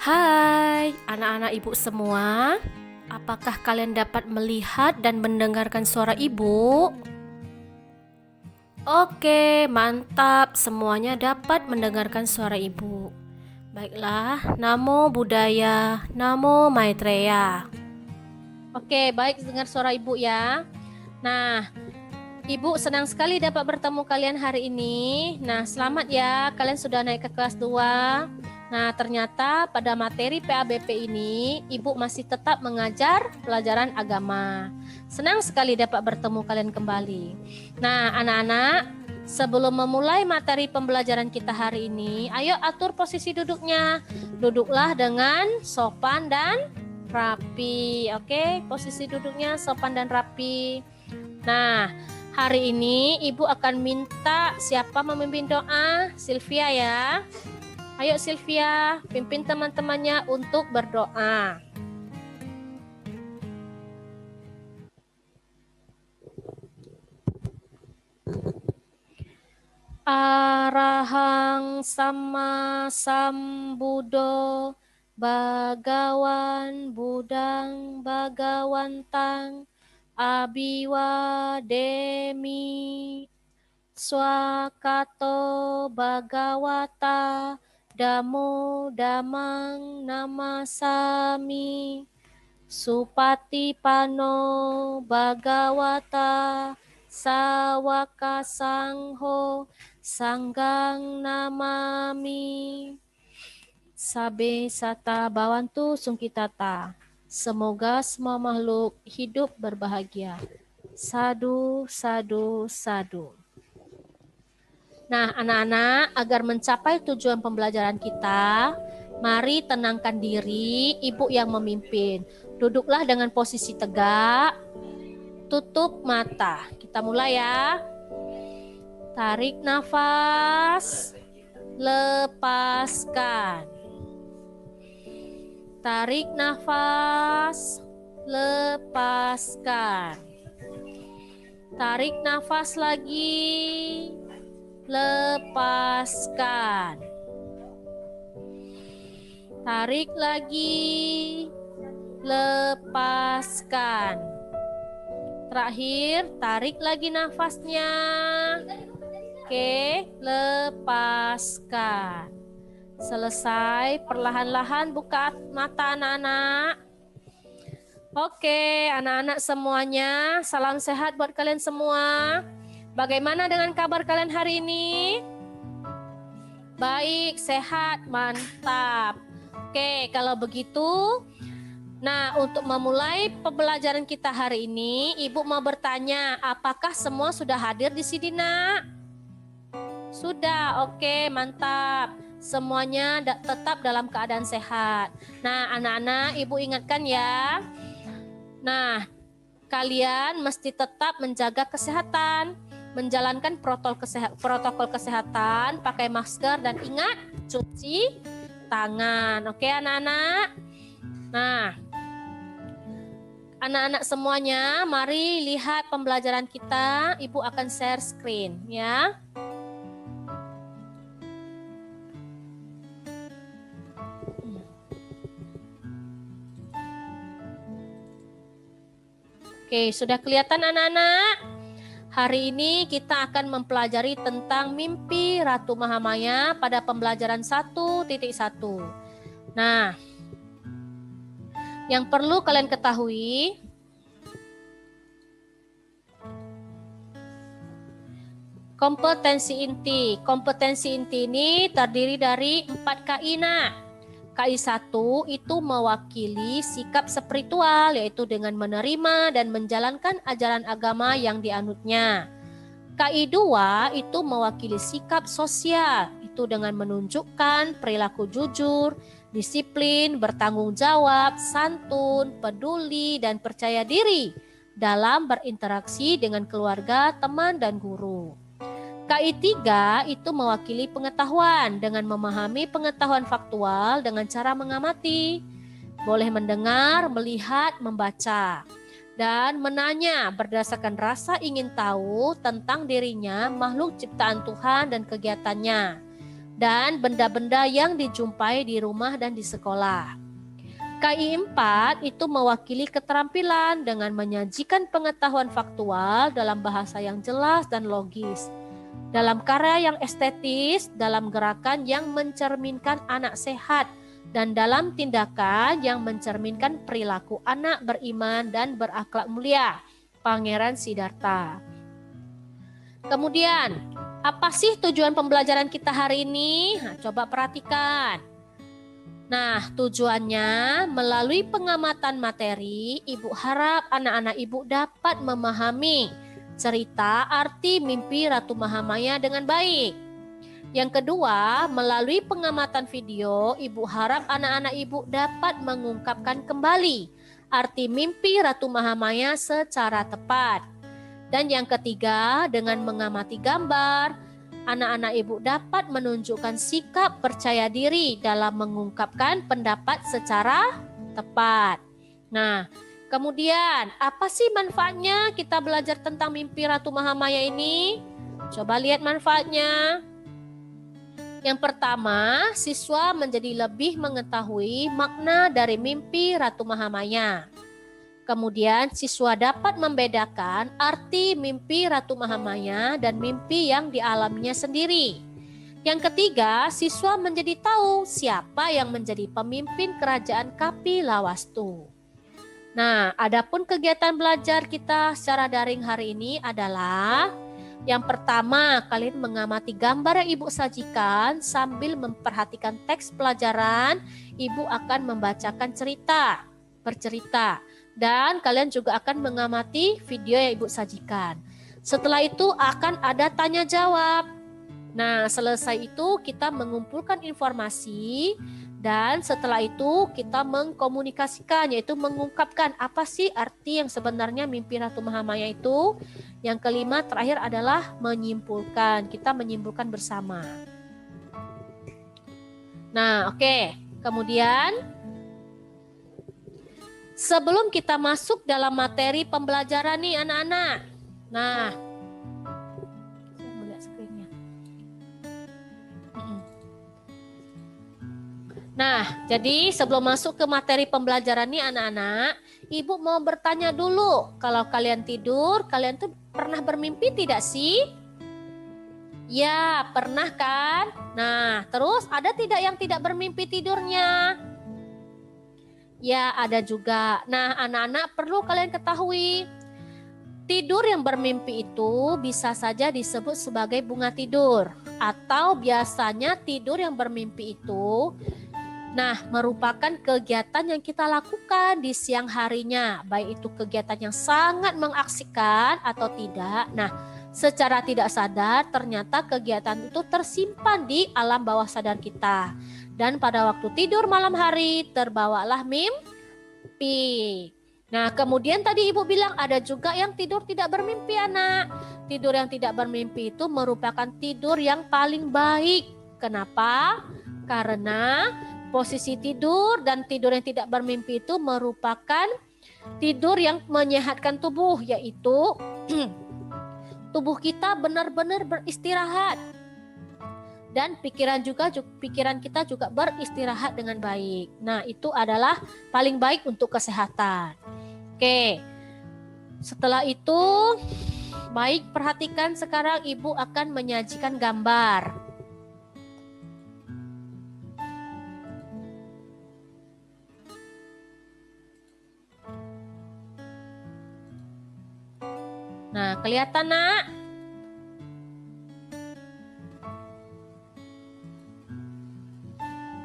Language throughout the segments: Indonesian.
Hai, anak-anak ibu semua. Apakah kalian dapat melihat dan mendengarkan suara ibu? Oke, mantap. Semuanya dapat mendengarkan suara ibu. Baiklah, Namo Buddhaya, Namo Maitreya. Oke, baik dengar suara ibu ya. Nah, Ibu senang sekali dapat bertemu kalian hari ini. Nah, selamat ya, kalian sudah naik ke kelas 2. Nah, ternyata pada materi PABP ini, Ibu masih tetap mengajar pelajaran agama. Senang sekali dapat bertemu kalian kembali. Nah, anak-anak, sebelum memulai materi pembelajaran kita hari ini, ayo atur posisi duduknya. Duduklah dengan sopan dan rapi. Oke, posisi duduknya sopan dan rapi. Nah, hari ini Ibu akan minta siapa memimpin doa? Sylvia ya. Ayo Sylvia, pimpin teman-temannya untuk berdoa. Arahang sama sambudo bagawan budang bagawantang abiwademi swakato bagawata damo damang namasami supatipano bagawata sawaka sangho sanggang namami sabe sata bawantu sungkitata. Semoga semua makhluk hidup berbahagia. Sadu, sadu, sadu. Nah, anak-anak, agar mencapai tujuan pembelajaran kita, mari tenangkan diri, ibu yang memimpin. Duduklah dengan posisi tegak, tutup mata. Kita mulai ya. Tarik nafas, lepaskan. Tarik nafas, lepaskan. Tarik nafas lagi, lepaskan. Tarik lagi, lepaskan. Terakhir, tarik lagi nafasnya. Oke, lepaskan. Selesai, perlahan-lahan buka mata anak-anak. Oke, anak-anak semuanya, salam sehat buat kalian semua. Bagaimana dengan kabar kalian hari ini? Baik, sehat, mantap. Oke, kalau begitu, nah untuk memulai pembelajaran kita hari ini, Ibu mau bertanya, apakah semua sudah hadir di sini, Nak? Sudah, oke, mantap. Semuanya tetap dalam keadaan sehat. Nah, anak-anak, Ibu ingatkan ya. Nah, kalian mesti tetap menjaga kesehatan, menjalankan protokol kesehatan, pakai masker, dan ingat cuci tangan. Oke, anak-anak? Nah, anak-anak semuanya, mari lihat pembelajaran kita. Ibu akan share screen ya. Oke, sudah kelihatan anak-anak? Hari ini kita akan mempelajari tentang mimpi Ratu Mahamaya pada pembelajaran 1.1. Nah, yang perlu kalian ketahui, kompetensi inti. Kompetensi inti ini terdiri dari 4 KI, Nak. KI 1 itu mewakili sikap spiritual, yaitu dengan menerima dan menjalankan ajaran agama yang dianutnya. KI 2 itu mewakili sikap sosial, itu dengan menunjukkan perilaku jujur, disiplin, bertanggung jawab, santun, peduli, dan percaya diri dalam berinteraksi dengan keluarga, teman, dan guru. KI 3 itu mewakili pengetahuan dengan memahami pengetahuan faktual dengan cara mengamati, boleh mendengar, melihat, membaca, dan menanya berdasarkan rasa ingin tahu tentang dirinya, makhluk ciptaan Tuhan, dan kegiatannya. dan benda-benda yang dijumpai di rumah dan di sekolah. KI 4 itu mewakili keterampilan dengan menyajikan pengetahuan faktual dalam bahasa yang jelas dan logis, dalam karya yang estetis, dalam gerakan yang mencerminkan anak sehat, dan dalam tindakan yang mencerminkan perilaku anak beriman dan berakhlak mulia. Pangeran Siddhartha. Kemudian, apa sih tujuan pembelajaran kita hari ini? Nah, coba perhatikan. Nah, tujuannya melalui pengamatan materi, Ibu harap anak-anak Ibu dapat memahami cerita arti mimpi Ratu Mahamaya dengan baik. Yang kedua, melalui pengamatan video, Ibu harap anak-anak Ibu dapat mengungkapkan kembali arti mimpi Ratu Mahamaya secara tepat. Dan yang ketiga, dengan mengamati gambar, anak-anak Ibu dapat menunjukkan sikap percaya diri dalam mengungkapkan pendapat secara tepat. Nah, kemudian apa sih manfaatnya kita belajar tentang mimpi Ratu Mahamaya ini? Coba lihat manfaatnya. Yang pertama, siswa menjadi lebih mengetahui makna dari mimpi Ratu Mahamaya. Kemudian siswa dapat membedakan arti mimpi Ratu Mahamaya dan mimpi yang dialaminya sendiri. Yang ketiga, siswa menjadi tahu siapa yang menjadi pemimpin kerajaan Kapilawastu. Nah, adapun kegiatan belajar kita secara daring hari ini adalah yang pertama, kalian mengamati gambar yang Ibu sajikan sambil memperhatikan teks pelajaran. Ibu akan membacakan bercerita. Dan kalian juga akan mengamati video yang Ibu sajikan. Setelah itu akan ada tanya jawab. Nah, selesai itu kita mengumpulkan informasi dan setelah itu kita mengkomunikasikan, yaitu mengungkapkan apa sih arti yang sebenarnya mimpi Ratu Mahamaya itu. Yang kelima terakhir adalah menyimpulkan. Kita menyimpulkan bersama. Nah, oke. Kemudian sebelum kita masuk dalam materi pembelajaran nih anak-anak. Nah, saya mau lihat screen-nya. Nah, jadi sebelum masuk ke materi pembelajaran nih anak-anak, Ibu mau bertanya dulu. Kalau kalian tidur, kalian tuh pernah bermimpi tidak sih? Ya, pernah kan? Nah, terus ada tidak yang tidak bermimpi tidurnya? Ya, ada juga. Nah, anak-anak perlu kalian ketahui, tidur yang bermimpi itu bisa saja disebut sebagai bunga tidur. Atau biasanya tidur yang bermimpi itu merupakan kegiatan yang kita lakukan di siang harinya. Baik itu kegiatan yang sangat mengasihkan atau tidak. Nah, secara tidak sadar ternyata kegiatan itu tersimpan di alam bawah sadar kita. Dan pada waktu tidur malam hari terbawalah mimpi. Nah, kemudian tadi Ibu bilang ada juga yang tidur tidak bermimpi, anak. Tidur yang tidak bermimpi itu merupakan tidur yang paling baik. Kenapa? Karena posisi tidur dan tidur yang tidak bermimpi itu merupakan tidur yang menyehatkan tubuh, yaitu tubuh kita benar-benar beristirahat. Dan pikiran kita juga beristirahat dengan baik. Nah, itu adalah paling baik untuk kesehatan. Oke. Setelah itu, baik perhatikan sekarang Ibu akan menyajikan gambar. Nah, kelihatan, Nak?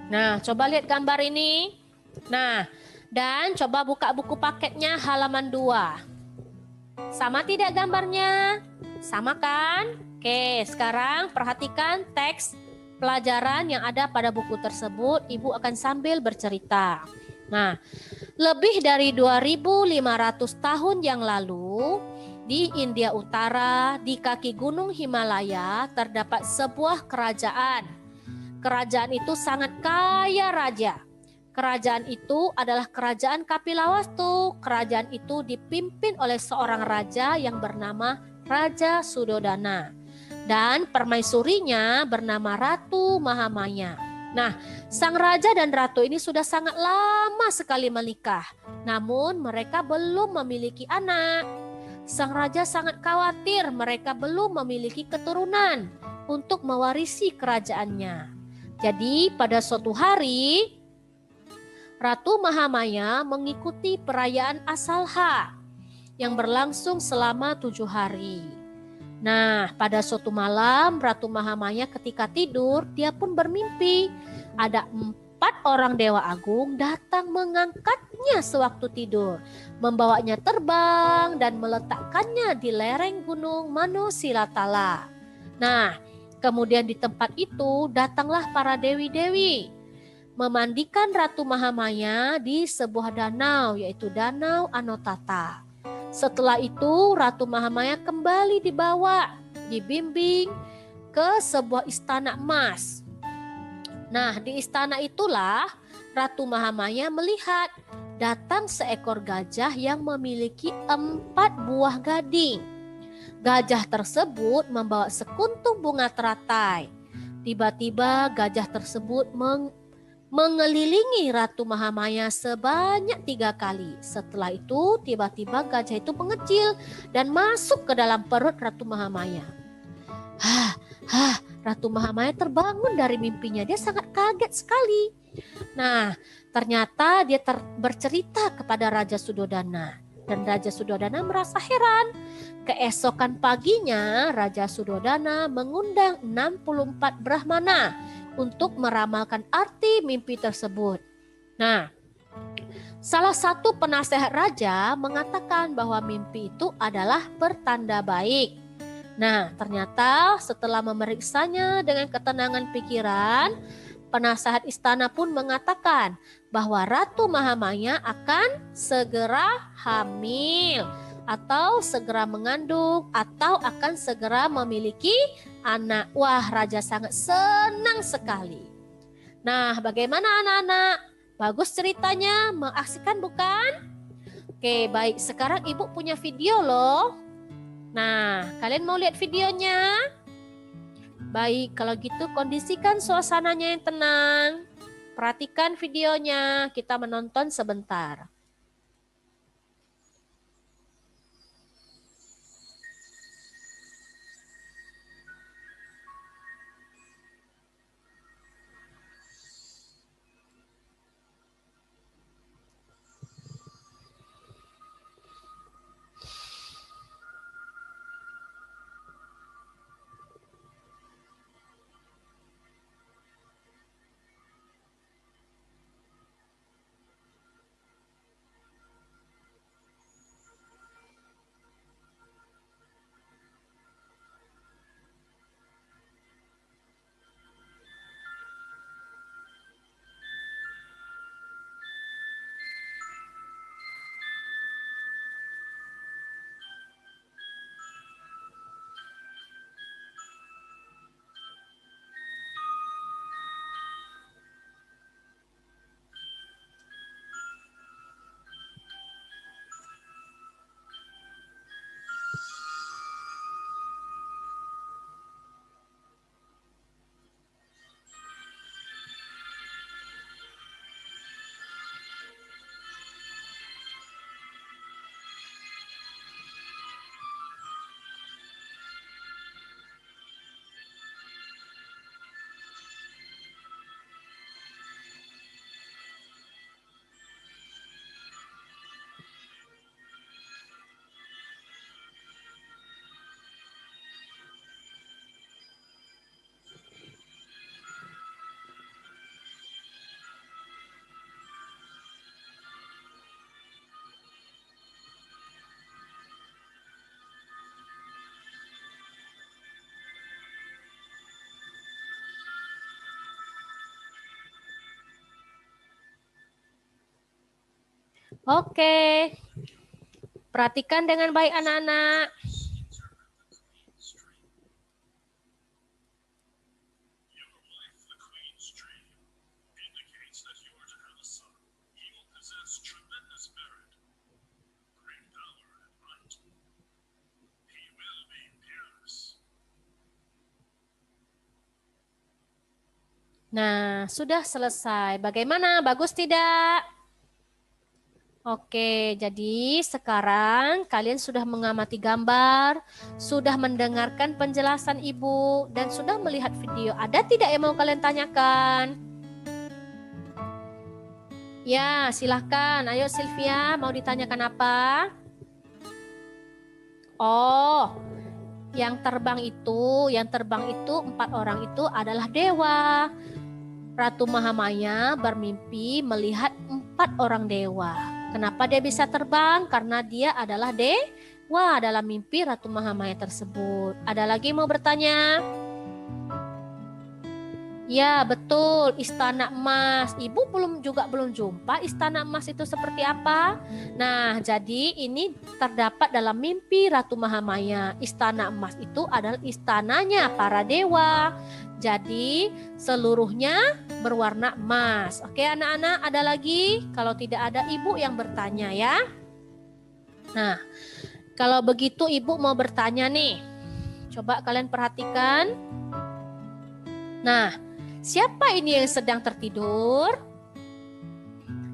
Nah, coba lihat gambar ini. Nah, dan coba buka buku paketnya halaman 2. Sama tidak gambarnya? Sama kan? Oke, sekarang perhatikan teks pelajaran yang ada pada buku tersebut. Ibu akan sambil bercerita. Nah, lebih dari 2.500 tahun yang lalu, di India Utara, di kaki gunung Himalaya, terdapat sebuah kerajaan. Kerajaan itu sangat kaya raja. Kerajaan itu adalah kerajaan Kapilawastu. Kerajaan itu dipimpin oleh seorang raja yang bernama Raja Sudodana. dan permaisurinya bernama Ratu Mahamaya. Nah, sang raja dan ratu ini sudah sangat lama sekali menikah, namun mereka belum memiliki anak. Sang raja sangat khawatir mereka belum memiliki keturunan untuk mewarisi kerajaannya. Jadi pada suatu hari, Ratu Mahamaya mengikuti perayaan Asalha yang berlangsung selama 7 hari. Nah, pada suatu malam Ratu Mahamaya ketika tidur, dia pun bermimpi ada 4 orang dewa agung datang mengangkatnya sewaktu tidur, membawanya terbang dan meletakkannya di lereng gunung Manusilatala. Nah, kemudian di tempat itu datanglah para dewi-dewi memandikan Ratu Mahamaya di sebuah danau, yaitu Danau Anotata. Setelah itu Ratu Mahamaya kembali dibimbing ke sebuah istana emas. Nah, di istana itulah Ratu Mahamaya melihat datang seekor gajah yang memiliki 4 buah gading. Gajah tersebut membawa sekuntum bunga teratai. Tiba-tiba gajah tersebut mengelilingi Ratu Mahamaya sebanyak 3 kali. Setelah itu tiba-tiba gajah itu mengecil dan masuk ke dalam perut Ratu Mahamaya. Ratu Mahamaya terbangun dari mimpinya. Dia sangat kaget sekali. Nah, ternyata dia bercerita kepada Raja Sudodana. Dan Raja Sudodana merasa heran. Keesokan paginya Raja Sudodana mengundang 64 Brahmana untuk meramalkan arti mimpi tersebut. Nah, salah satu penasehat raja mengatakan bahwa mimpi itu adalah pertanda baik. Nah, ternyata setelah memeriksanya dengan ketenangan pikiran, penasehat istana pun mengatakan bahwa Ratu Mahamaya akan segera hamil atau segera mengandung atau akan segera memiliki anak. Wah, raja sangat senang sekali. Nah, bagaimana anak-anak? Bagus ceritanya, mengasihkan bukan? Oke, baik. Sekarang ibu punya video loh. Nah, kalian mau lihat videonya? Baik, kalau gitu kondisikan suasananya yang tenang. Perhatikan videonya, kita menonton sebentar. Oke, perhatikan dengan baik anak-anak. Nah, sudah selesai. Bagaimana? Bagus tidak? Oke, jadi sekarang kalian sudah mengamati gambar, sudah mendengarkan penjelasan Ibu, dan sudah melihat video. Ada tidak yang mau kalian tanyakan? Ya, silahkan. Ayo Sylvia, mau ditanyakan apa? Oh, yang terbang itu 4 orang itu adalah dewa. Ratu Mahamaya bermimpi melihat 4 orang dewa. Kenapa dia bisa terbang? Karena dia adalah dewa dalam mimpi Ratu Mahamaya tersebut. Ada lagi mau bertanya? Ya, betul. Istana Emas. Ibu belum jumpa Istana Emas itu seperti apa? Nah, jadi ini terdapat dalam mimpi Ratu Mahamaya. Istana Emas itu adalah istananya para dewa. Jadi, seluruhnya berwarna emas. Oke, anak-anak, ada lagi? Kalau tidak ada, Ibu yang bertanya ya. Nah, kalau begitu Ibu mau bertanya nih. Coba kalian perhatikan. Nah, siapa ini yang sedang tertidur?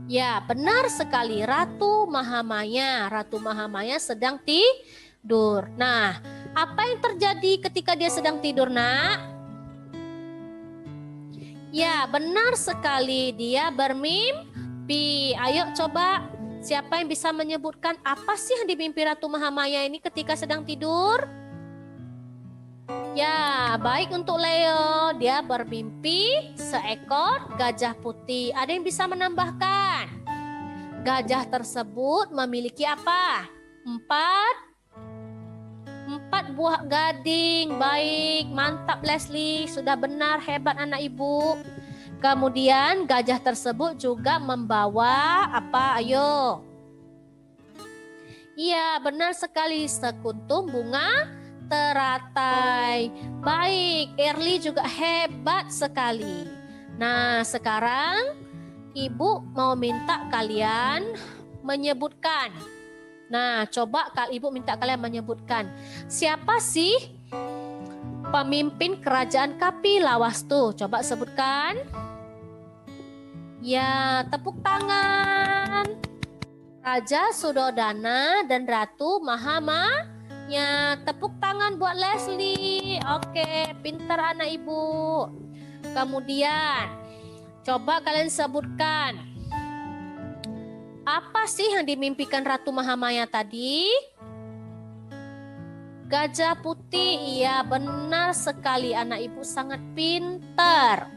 Ya, benar sekali, Ratu Mahamaya. Ratu Mahamaya sedang tidur. Nah, apa yang terjadi ketika dia sedang tidur, Nak? Ya, benar sekali, dia bermimpi. Ayo coba, siapa yang bisa menyebutkan apa sih yang dimimpi Ratu Mahamaya ini ketika sedang tidur? Ya, baik untuk Leo. Dia bermimpi seekor gajah putih. Ada yang bisa menambahkan? Gajah tersebut memiliki apa? 4 buah gading. Baik, mantap Leslie. Sudah benar, hebat anak ibu. Kemudian gajah tersebut juga membawa apa? Ayo. Iya, benar sekali, sekuntum bunga teratai. Baik, Erli juga hebat sekali. Nah, sekarang Ibu mau minta kalian menyebutkan. Nah, coba Ibu minta kalian menyebutkan. Siapa sih pemimpin kerajaan Kapilawastu? Coba sebutkan. Ya, tepuk tangan. Raja Sudodana dan Ratu Mahamaya. Tepuk tangan buat Leslie. Oke, pintar anak ibu. Kemudian, coba kalian sebutkan. Apa sih yang dimimpikan Ratu Mahamaya tadi? Gajah putih. Iya, benar sekali anak ibu, sangat pintar.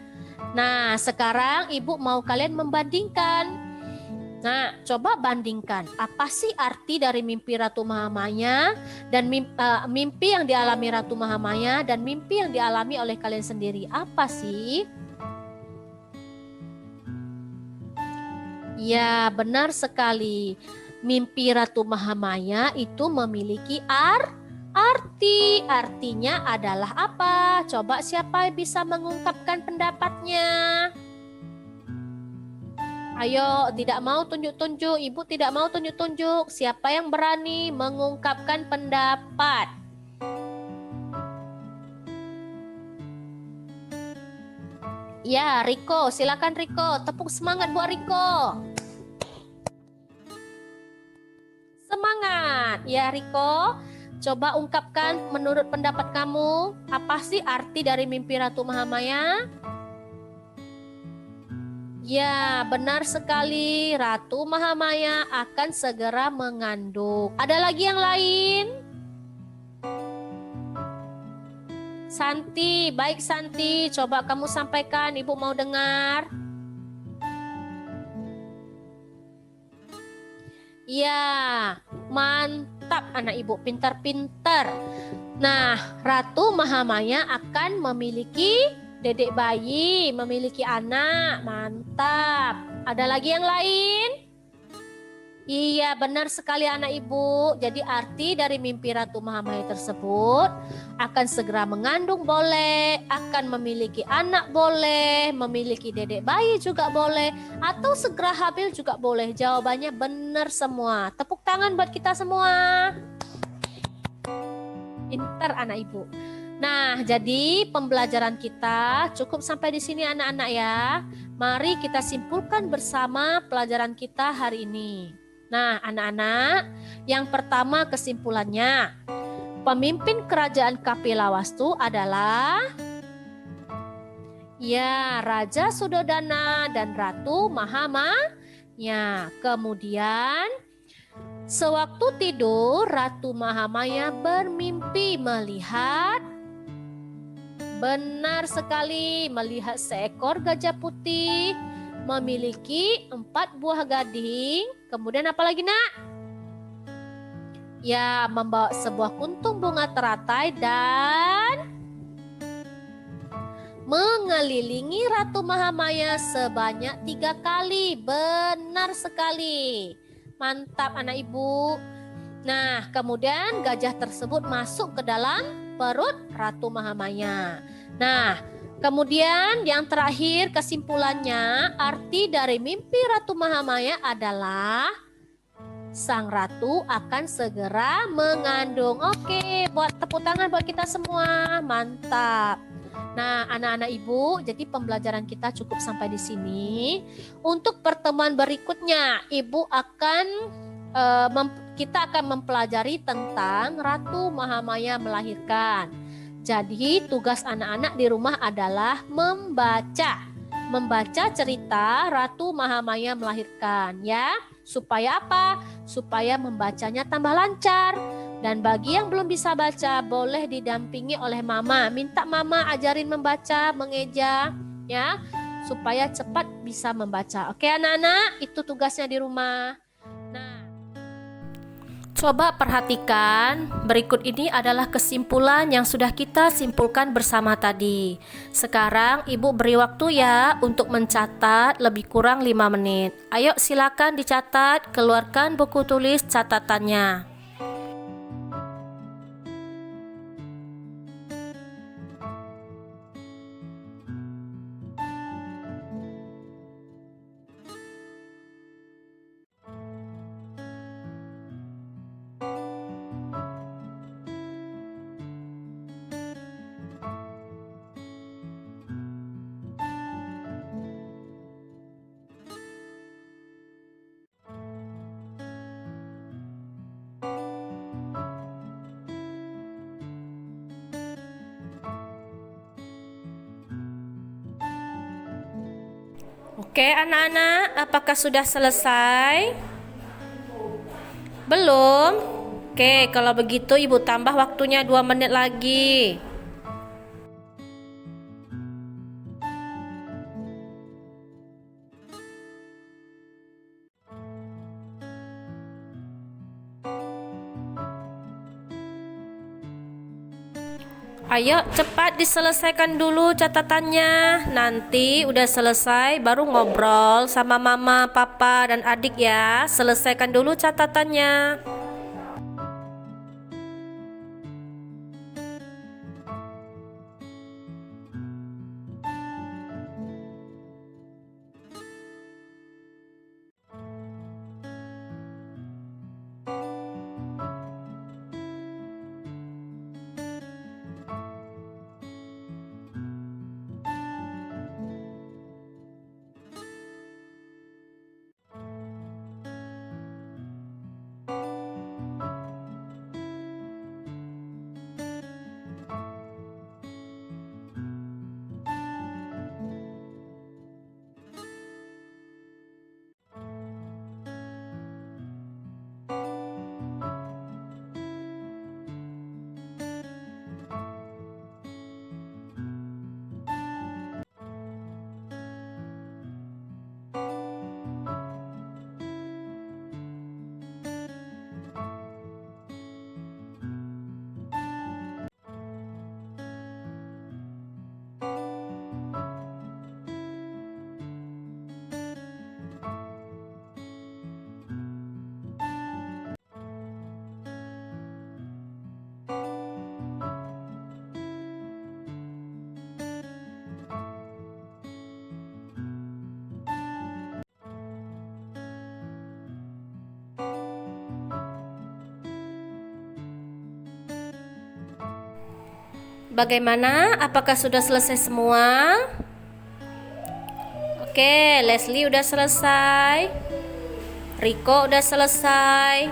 Nah, sekarang ibu mau kalian membandingkan. Nah, coba bandingkan. Apa sih arti dari mimpi Ratu Mahamaya dan mimpi yang dialami Ratu Mahamaya dan mimpi yang dialami oleh kalian sendiri? Apa sih? Ya, benar sekali. Mimpi Ratu Mahamaya itu memiliki arti. Artinya adalah apa? Coba siapa yang bisa mengungkapkan pendapatnya? Ayo, tidak mau tunjuk-tunjuk. Ibu tidak mau tunjuk-tunjuk. Siapa yang berani mengungkapkan pendapat? Ya, Riko. Silakan Riko. Tepuk semangat buat Riko. Semangat. Ya, Riko. Coba ungkapkan menurut pendapat kamu. Apa sih arti dari mimpi Ratu Mahamaya? Ya, benar sekali. Ratu Mahamaya akan segera mengandung. Ada lagi yang lain? Santi, baik Santi. Coba kamu sampaikan, Ibu mau dengar. Ya, mantap anak Ibu, pintar-pintar. Nah, Ratu Mahamaya akan memiliki dedek bayi, memiliki anak. Mantap. Ada lagi yang lain? Iya, benar sekali anak ibu. Jadi arti dari mimpi Ratu Mahamaya tersebut akan segera mengandung boleh, akan memiliki anak boleh, memiliki dedek bayi juga boleh, atau segera hamil juga boleh. Jawabannya benar semua. Tepuk tangan buat kita semua. Pintar anak ibu. Nah, jadi pembelajaran kita cukup sampai di sini anak-anak ya. Mari kita simpulkan bersama pelajaran kita hari ini. Nah, anak-anak, yang pertama kesimpulannya, pemimpin kerajaan Kapilavastu adalah ya Raja Sudodana dan Ratu Mahamaya. Kemudian sewaktu tidur, Ratu Mahamaya bermimpi melihat, benar sekali, melihat seekor gajah putih memiliki 4 buah gading. Kemudian apa lagi nak? Ya, membawa sebuah kuntung bunga teratai dan mengelilingi Ratu Mahamaya sebanyak 3 kali. Benar sekali. Mantap anak ibu. Nah, kemudian gajah tersebut masuk ke dalam perut Ratu Mahamaya. Nah, kemudian yang terakhir kesimpulannya, arti dari mimpi Ratu Mahamaya adalah sang ratu akan segera mengandung. Oke, buat tepuk tangan buat kita semua. Mantap. Nah, anak-anak ibu, jadi pembelajaran kita cukup sampai di sini. Untuk pertemuan berikutnya, ibu akan kita akan mempelajari tentang Ratu Mahamaya melahirkan. Jadi tugas anak-anak di rumah adalah membaca cerita Ratu Mahamaya melahirkan ya. Supaya apa? Supaya membacanya tambah lancar. Dan bagi yang belum bisa baca, boleh didampingi oleh mama. Minta mama ajarin membaca, mengeja ya, supaya cepat bisa membaca. Oke anak-anak, itu tugasnya di rumah. Nah, coba perhatikan, berikut ini adalah kesimpulan yang sudah kita simpulkan bersama tadi. Sekarang ibu beri waktu ya untuk mencatat lebih kurang 5 menit. Ayo silakan dicatat, keluarkan buku tulis catatannya. Oke anak-anak, apakah sudah selesai? Belum? Oke, kalau begitu ibu tambah waktunya 2 menit lagi. Ayo cepat diselesaikan dulu catatannya. Nanti udah selesai baru ngobrol sama mama, papa, dan adik ya. Selesaikan dulu catatannya. Bagaimana? Apakah sudah selesai semua? Oke, Leslie udah selesai. Rico udah selesai.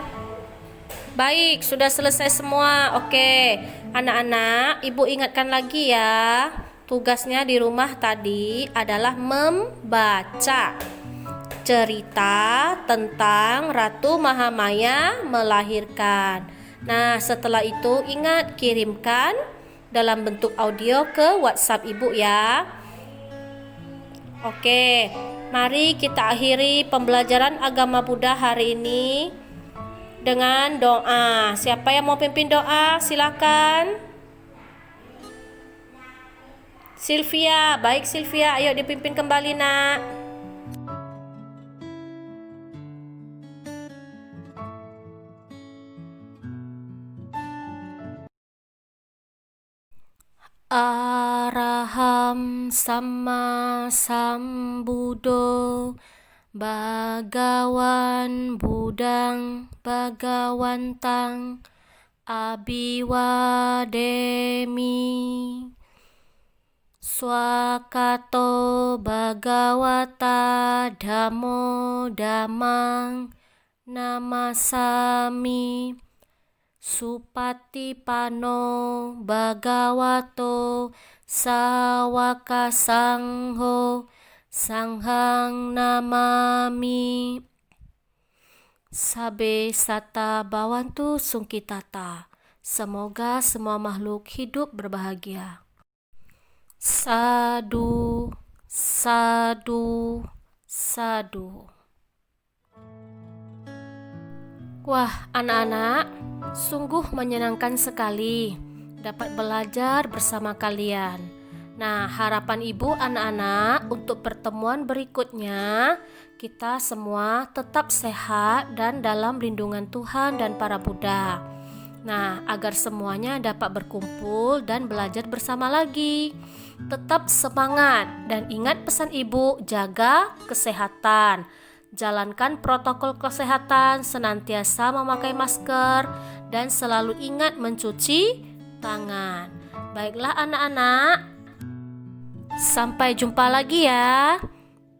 Baik, sudah selesai semua. Oke, anak-anak, ibu ingatkan lagi ya. Tugasnya di rumah tadi adalah membaca cerita tentang Ratu Mahamaya melahirkan. Nah, setelah itu ingat kirimkan dalam bentuk audio ke WhatsApp ibu ya. Oke, mari kita akhiri pembelajaran agama Buddha hari ini dengan doa. Siapa yang mau pimpin doa? Silakan. Sylvia, baik Sylvia, ayo dipimpin kembali nak. Araham Sama Sambuddho Bhagawan Buddhang Bhagawantang Abiwademi Swakato Bhagawata Dhammo Dhammang Namasami Supatipano Bhagavato Sawaka Sangho Sanghang Namami. Sabe sata bawantu sungkitata. Semoga semua makhluk hidup berbahagia. Sadu, sadu, sadu. Wah, anak-anak, sungguh menyenangkan sekali dapat belajar bersama kalian. Nah, harapan ibu anak-anak untuk pertemuan berikutnya, kita semua tetap sehat dan dalam lindungan Tuhan dan para Buddha. Nah, agar semuanya dapat berkumpul dan belajar bersama lagi. Tetap semangat dan ingat pesan ibu, jaga kesehatan. Jalankan protokol kesehatan, senantiasa memakai masker, dan selalu ingat mencuci tangan. Baiklah anak-anak, sampai jumpa lagi ya.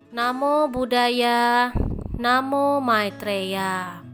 Namo Buddhaya, Namo Maitreya.